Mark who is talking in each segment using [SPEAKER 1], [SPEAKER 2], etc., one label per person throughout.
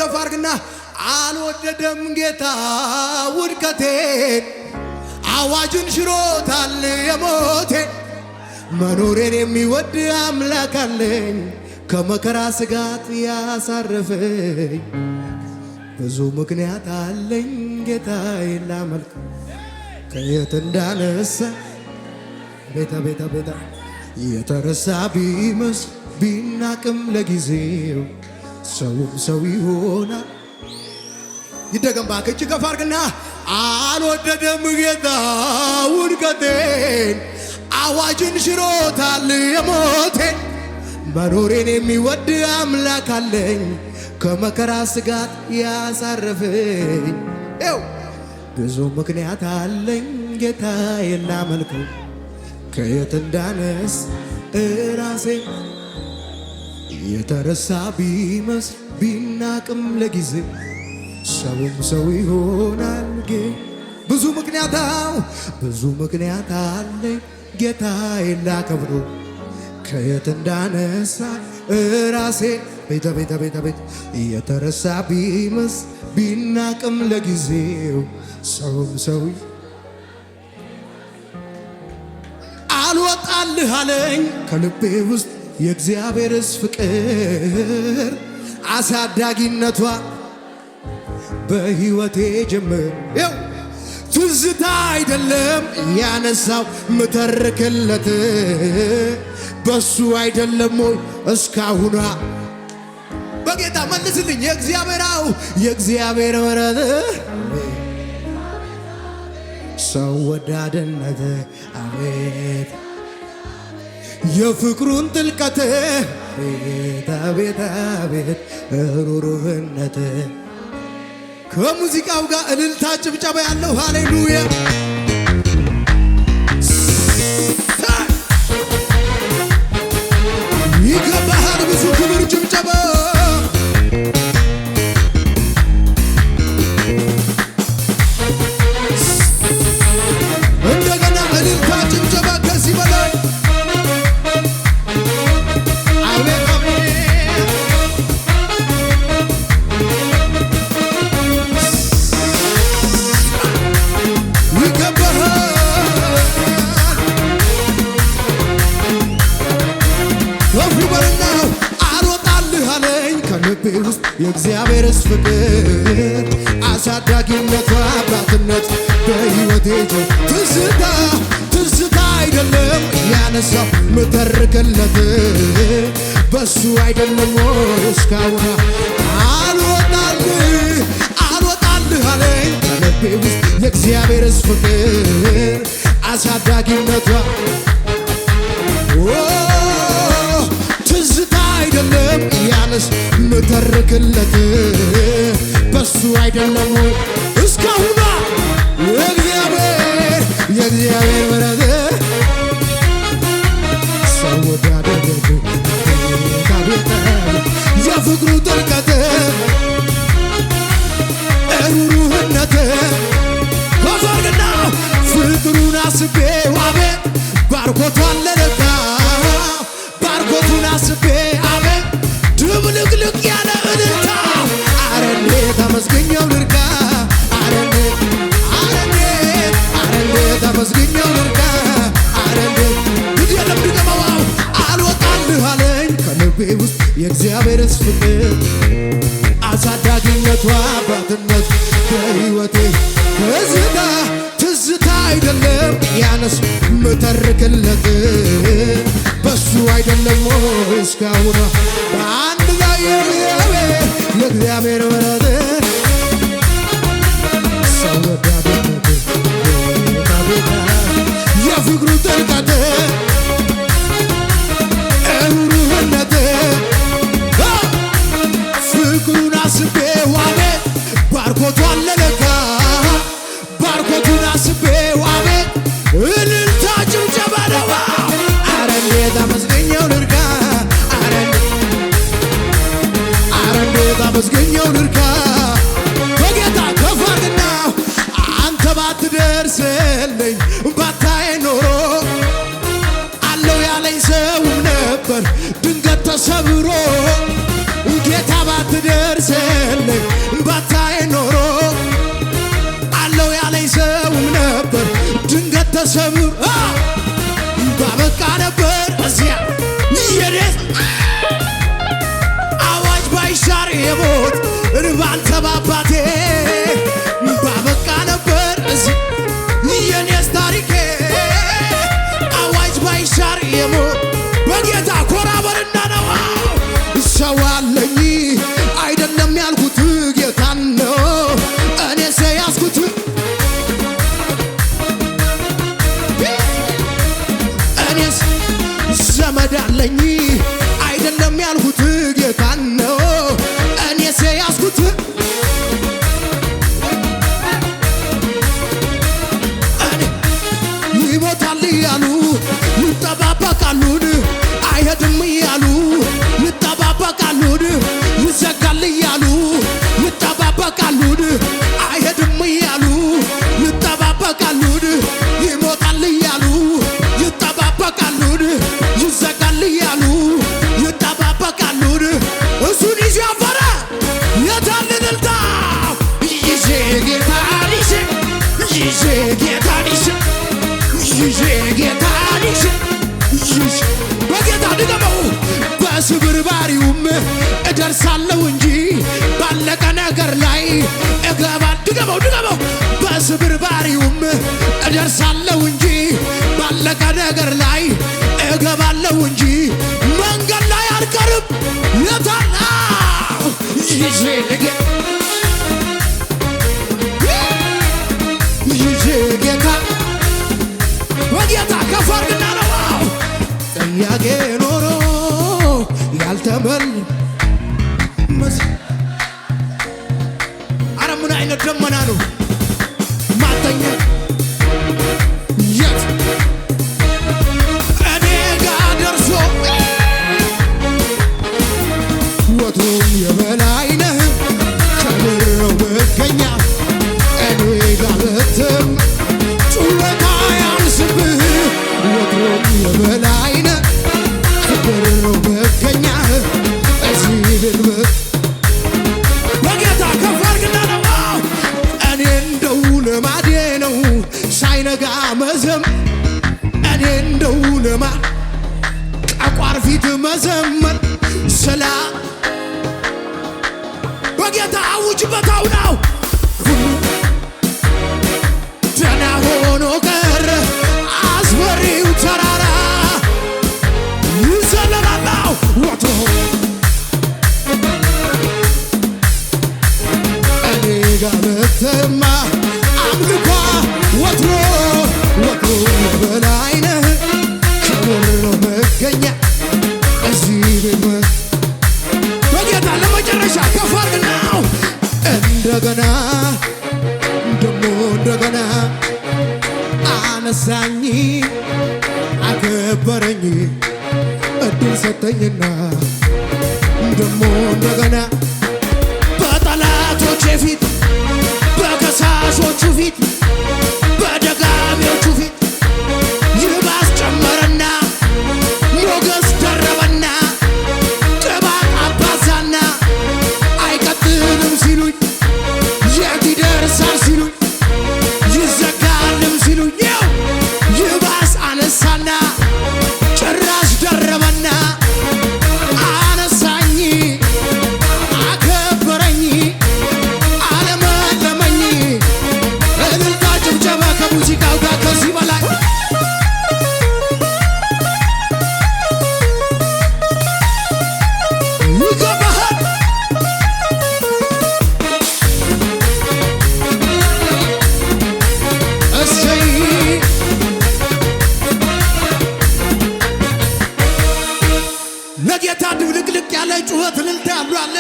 [SPEAKER 1] ከፍ አድርግና አልወደደም ጌታ ውድቀቴ አዋጅን ሽሮታል የሞቴ መኖሬን የሚወድ አምላክ አለኝ ከመከራ ስጋት ያሳረፈኝ ብዙ ምክንያት አለኝ ጌታዬን ላመልክ ከየት እንዳነሳ ቤታ የተረሳ ቢመስል ቢናቅም ለጊዜው ሰውም ሰው ይሆናል። ይደገም ባክህ እጅ ከፍ አድርግና አልወደደም ጌታ ውድቀቴን አዋጅን ሽሮታል የሞቴን መኖሬን የሚወድ አምላክ አለኝ ከመከራ ስጋት ያሳረፈኝ ብዙ ምክንያት አለኝ ጌታዬን ላመልከው ከየት እንዳነስ ራሴ የተረሳ ቢመስል ቢናቅም ለጊዜ ሰውም ሰው ይሆናል። ብዙ ምክንያት አለኝ ጌታዬን ላከብረው ከየት እንዳነሳ ራሴ ቤታ የተረሳ ቢመስል ቢናቅም ለጊዜው ሰውም ሰው አልወጣልህ አለኝ ከልቤ ውስጥ የእግዚአብሔርስ ፍቅር አሳዳጊነቷ በሕይወቴ ጀምር ትዝታ አይደለም ያነሳው ምተርክለት በሱ አይደለም ወይ እስካሁኗ በጌታ መልስልኝ የእግዚአብሔር ምሕረት ሰው ወዳድነት አቤት የፍቅሩን ጥልቀት ቤት ሩሩህነት ከሙዚቃው ጋር እልልታ ጭብጨባ ያለው ሃሌሉያ ይገባሃል ብዙ ክብር ጭብጨባ እንደገና እልልታ ጭብጨባ ከዚህ በላይ ውስጥ የእግዚአብሔርስ ፍቅር አሳዳጊነቷ አባትነት በሕይወቴ ትዝታ አይደለም ያነሳው ምተርክለት በሱ አይደለም እስካሁን አልወጣልህ አለኝ ከልቤ ውስጥ የእግዚአብሔርስ ፍቅር አሳዳጊነቷ ትዝታ አይደለም ያነስ ምተርክለት በሱ አይደለም እስካሁን የእግዚአብሔር ምሕረት ሰው ወዳደረገ የፍቅሩ ጥልቀት ሩሩህነት ከፈርግና ፍቅሩን አስቤ አቤት ባርኮቷን ለነካ ባርኮቱን አስቤ አቤት ድብልቅልቅ ያለ እልልታ አረኔ ተመስገኛው ልርካ አረኔ ተመስገኛው ልርካ አረኔ ግድ የለም ድገመዋው አልወጣልህ አለኝ ከልቤ ውስጥ የእግዚአብሔርስ ፍቅር አሳዳጊነቷ አባትነት በሕይወቴ ትዝታ አይደለም ያነስ ምተርክለት በሱ አይደለም እስካሁን በአንድ ላይ የእግዚአብሔር ምሕረት ሰው ወዳድነት የፍቅሩ ጥልቀት ሩሩህነት ፍቅሩን አስቤ አቤት ባርኮቷን ለነካ ባርኮቱን አስቤ አቤት እልልታ ጭብጨባ ነው አረኔ ተመስገኛው ልርካ አረኔ ተመስገኛው ልርካ በጌታ ከፋርና አንተ ባትደርስልኝ ባታይ ኖሮ አለው ያለኝ ሰውም ነበር ድንገት ተሰብሮ ጌታ ባትደርስልኝ ያለኝ ባታይ ኖሮ አለው ያለኝ ሰውም ነበር ድንገት ተሰብሮ ባበቃ ነበር እዚያ የኔስ አዋጅ ባይሻር የሞት ባንተ ባባቴ ባበቃ ነበር እዚያ የኔስ ታሪኬ አዋጅ ባይሻር የሞት በጌታ ኮራበርና ነው ሰው አለኝ አይደለም ያልኩት ጌታን ነው እኔስ ያዝኩት እኔስ ዘመድ አለኝ አይደለም ያልኩት ጌታን ነው እኔስ ያዝኩት ይሞታል እያሉ ይጠባበቃሉን አይሄድም እያሉ ይጠባበቃሉን ይዘጋል እያሉ ይጠባበቃሉን አይሄድም እያሉ ይጠባበቃሉን ይሞታል እያሉ ይጠባበቃሉን ይዘጋል እያሉ ይጠባበቃሉን እሱን ይዤ አፈረ የታል እልልታ ይዤ ጌታን ይዤ ጌታን ይዤ ጌታን ይዤ በጌታ ድገመው በስብርባሪውም እደርሳለሁ እንጂ ባለቀ ነገር ላይ እገባል ድገመው በስብርባሪውም እደርሳለሁ እንጂ ባለቀ ነገር ላይ እገባለሁ እንጂ መንገድ ላይ አልቀርም የታል ይዤ ጌታ በጌታ ከፈርግና ነው ጥያቄ ኖሮ ያልተመል አረ ምን አይነት ደመና ነው ማተኛ የት እኔ ጋር ደርሶ ወትሮም የበላይ ነህ ክብር ነው መገኛ እኔ ጋር ብትም ጩኸታ ያንስብህ ወትሮም የበላይ ነህ ክብር ነው መገኛ እዚህ ልልበት በጌታ ከፍ አድርግና ነው እኔ እንደው ልማዴ ነው ሳይነጋ መዘም እኔ እንደው ልማድ ጠቋር ፊት መዘመር ስላ በጌታ አውጅበታው ነው ደህና ሆኖ ቀረ አስፈሪው ተራራ ይዘለላላው ወትሮ እኔ ጋር ብትማ አምልኳ ወትሮ የበላይ ነህ ክብር ነው መገኛ እዚህ ቤት በጌታ ለመጨረሻ ከፍ አድርግናው እንደገና ደሞ እንደገና አነሳኝ አከበረኝ እድል ሰጠኝና ደሞ እንደገና በጠላቶቼ ፊት በከሳሾቹ ፊት በደጋሚዎቹ ፊት ይባስ ጨመረና ሞገስ ደረበና ቅባት አባዛና አይቀጥልም ሲሉኝ የት ይደርሳል ሲሉኝ ይዘጋልም ሲሉኝ ይባስ አነሳና ጭራሽ ደረበና አነሳኝ አከበረኝ አለመለመኝ እልልታ ጭብጨባ ከሙዚቃው ጋር ከዚህ በላይ ይገባሃል እሰይ ለጌታ ድብልቅልቅ ያለ ጩኸት እልልታ ያሉ አለ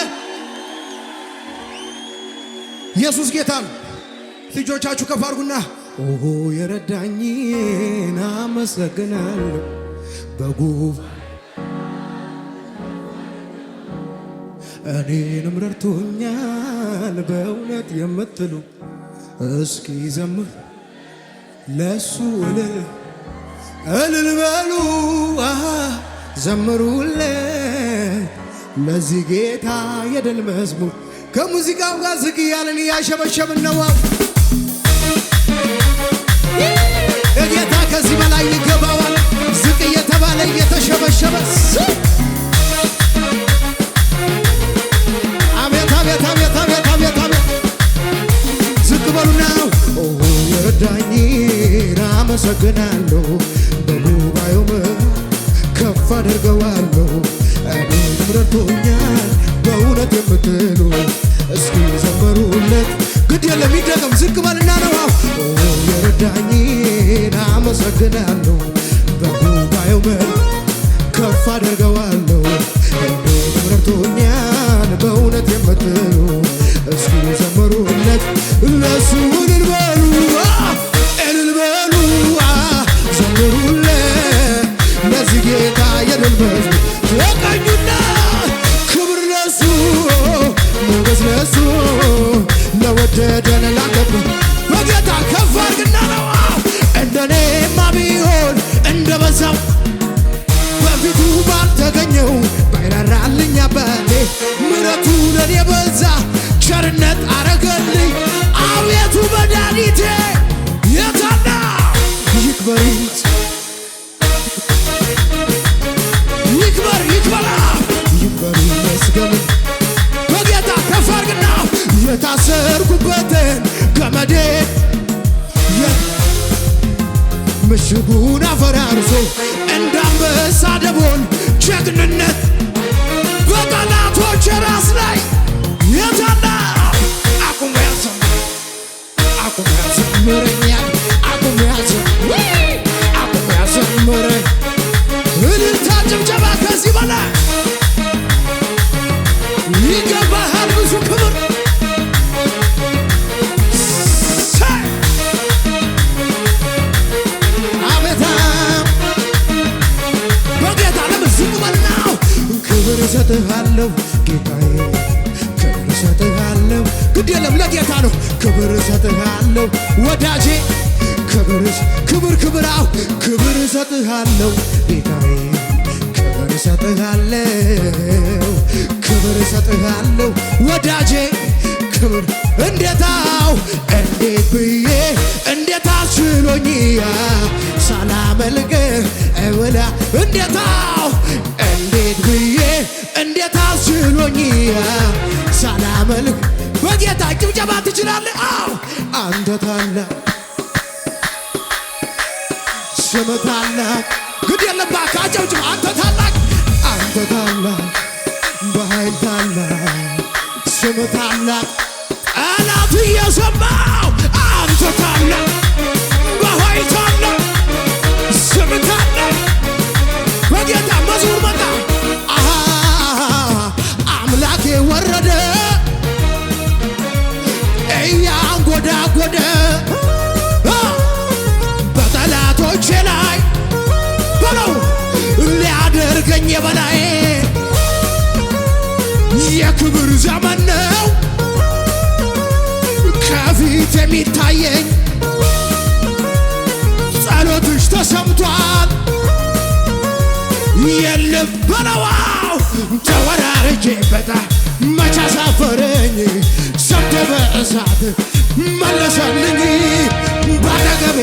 [SPEAKER 1] ኢየሱስ ጌታ ነው ልጆቻችሁ ከፍ አድርጉና ኦሆ የረዳኝን አመሰግናለሁ በጉብ እኔንም ረድቶኛል በእውነት የምትሉ እስኪ ዘምር ለሱ እልል በሉ ዘምሩለት ለዚህ ጌታ የድል መዝሙር ከሙዚቃው ጋር ዝቅ እያልን እያሸበሸብን ነው። ጌታ ከዚህ በላይ ይገባዋል። ዝቅ እየተባለ እየተሸበሸበ አቤት አቤት አቤት አቤት አቤት አቤት ዝቅ በሉና የረዳኝን አመሰግናለሁ በጉባኤው ከፍ አደርገዋለሁ እኔን ረድቶኛል በእውነት የምትሉ እስኪ ዘመሩለት ግድ የለም ይደገም ዝቅ በልና ነው የረዳኝን አመሰግናለሁ በጉባኤው ከፍ አደርገዋለሁ እኔን ረድቶኛል በእውነት የምትሉ እስኪ ዘመሩለት ለሱ እልል በሉ ዘምሩለት ለዚህ ጌታ የድል መዝሙር ተቀኙና ክብር ለሱ ሞገስ ለሱ ለወደደን ላከብ በጌታ ከፍ አድርግና ነው እንደኔማ ቢሆን እንደበዛው በፊቱ ባልተገኘው ባይራራልኝ አባቴ ምሕረቱ ለኔ በዛ ቸርነት አረገልኝ አቤቱ መድኃኒቴ የታና ይክበር ይክበር ይክበር ይመስገን በጌታ ከፍ አድርግና የታሰርኩበትን ገመዴ ምሽጉን አፈራርሶ እንዳንበሳ ደቦል ጀግንነት በጠላቶች ራስ ላይ የታና አቁም ያዘምረኛል አቁም ያዘምረኝ እልልታ ጭብጨባ ከዚህ በላይ ይገባሃል ብዙ ክብር አቤታ በጌታ ለምዝግ በልናው ክብር እሰጥሃለሁ ጌታዬ ክብር እሰጥሃለሁ ግድ የለም ለጌታ ነው ክብር እሰጥሃለሁ ወዳጄ ክብር ክብራው ክብር እሰጥሃለሁ ጌታዬ ክብር እሰጥሃለሁ ወዳጄ ክብር እንዴት ብዬ እንዴት አስችሎኝ ሳላመልክህ እውላ እንዴት ብዬ እንዴት አስችሎኝ ሳላመልክ በጌታ ጭብጨባ ትችላለህ አንተ ታላቅ ስም ታላቅ ግድ የለም እባክህ አጨብጭብ አንተ ታላቅ በኃይል ታላቅ ስም ታላቅ ጠላት እየሰማው አንተ ታላቅ በኃይል ታላቅ ስም ታላቅ በጌታ መዝሙር መጣ አምላኬ ወረደ እያንጎዳጎደ በጠላቶቼ ላይ በለው ሊያደርገኝ የበላይ የክብር ዘመን ነው ከፊት የሚታየኝ ጸሎትሽ ተሰምቷል የለም በለዋው ተወራርጄ በጣም መች አሳፈረኝ ሰምቶ በእሳት መለሰልኝ ባጠገቤ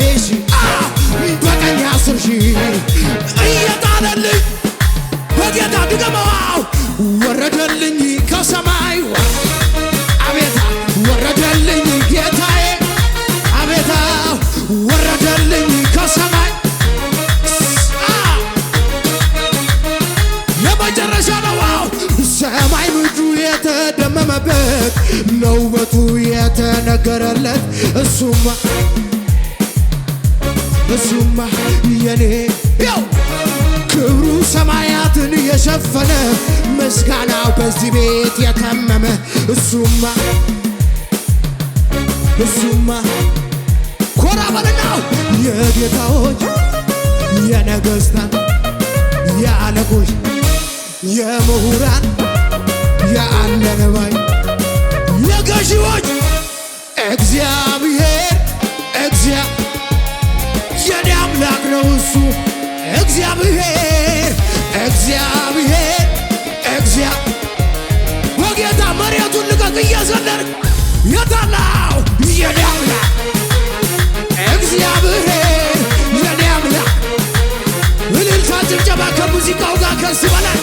[SPEAKER 1] በቀኝ 10 ሺህ እየጣለልኝ በጌታ ድገመዋው ወረደልኝ ከሰማይ አቤታ ወረደልኝ ጌታዬ አቤታ ወረደልኝ ከሰማይ የመጨረሻ ነው ሰማይ ምድሩ የተደመመበት ነው ውበቱ የተነገረለት እሱማ የኔ ያው ክብሩ ሰማያትን የሸፈነ ምስጋናው በዚህ ቤት የተመመ እሱማ ኮራ በልናው የጌታዎች የነገሥታት የአለቆች የምሁራን የአለነባይ የገዢዎች እግዚአብሔር የኔ አምላክ ነው እሱ እግዚአብሔር በጌታ መሬቱን ልቀቅ እየዘለር የታላው የኔ አምላክ እግዚአብሔር የኔ አምላክ እልልታ ጭብጨባ ከሙዚቃው ጋር ከዚህ በላይ